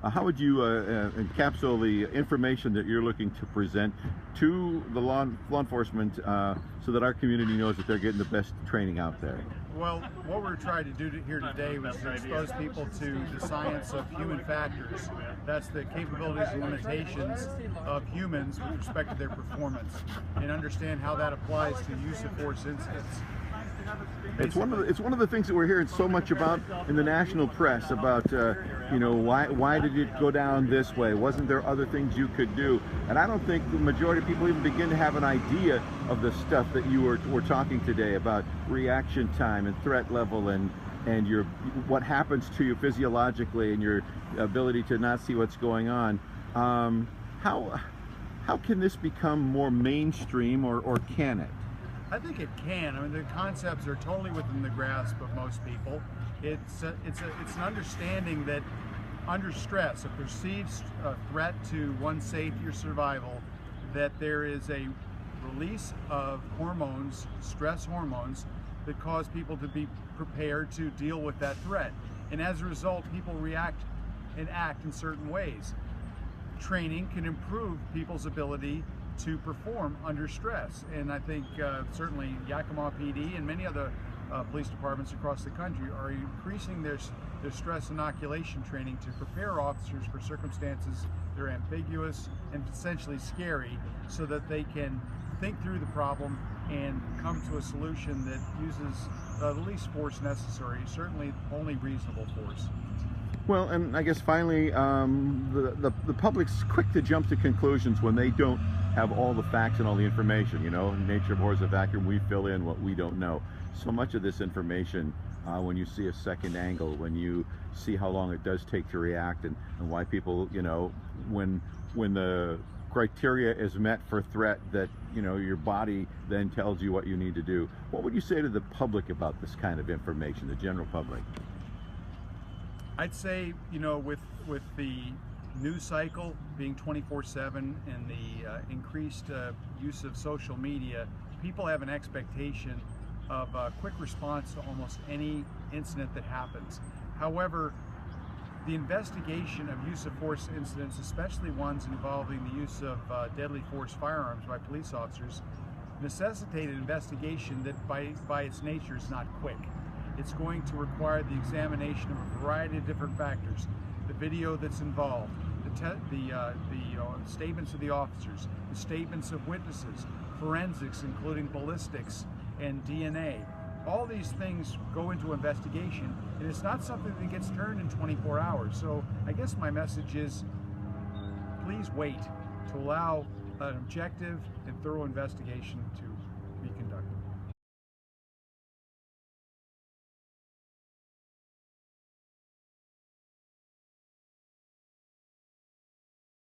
How would you encapsulate the information that you're looking to present to the law enforcement so that our community knows that they're getting the best training out there? Well, what we're trying to do here today was to expose people to the science of human factors. That's the capabilities and limitations of humans with respect to their performance, and understand how that applies to use of force incidents. It's one of the things that we're hearing so much about in the national press about you know, why did it go down this way? Wasn't there other things you could do? And I don't think the majority of people even begin to have an idea of the stuff that you were talking today about reaction time and threat level and your what happens to you physiologically and your ability to not see what's going on. How can this become more mainstream, or can it? I think it can. I mean, the concepts are totally within the grasp of most people. It's an understanding that under stress, a perceived threat to one's safety or survival, that there is a release of hormones, stress hormones, that cause people to be prepared to deal with that threat. And as a result, people react and act in certain ways. Training can improve people's ability to perform under stress, and I think certainly Yakima PD and many other police departments across the country are increasing their stress inoculation training to prepare officers for circumstances that are ambiguous and essentially scary, so that they can think through the problem and come to a solution that uses the least force necessary, certainly only reasonable force. Well, and I guess finally, the public's quick to jump to conclusions when they don't have all the facts and all the information. You know, nature abhors a vacuum. We fill in what we don't know. So much of this information, when you see a second angle, when you see how long it does take to react, and why people, you know, when the criteria is met for threat, that, you know, your body then tells you what you need to do. What would you say to the public about this kind of information, the general public? I'd say, you know, with the news cycle being 24/7 and the increased use of social media, people have an expectation of a quick response to almost any incident that happens. However, the investigation of use of force incidents, especially ones involving the use of deadly force firearms by police officers, necessitate an investigation that by its nature is not quick. It's going to require the examination of a variety of different factors: the video that's involved, the statements of the officers, the statements of witnesses, forensics, including ballistics and DNA. All these things go into investigation, and it's not something that gets turned in 24 hours. So I guess my message is, please wait to allow an objective and thorough investigation to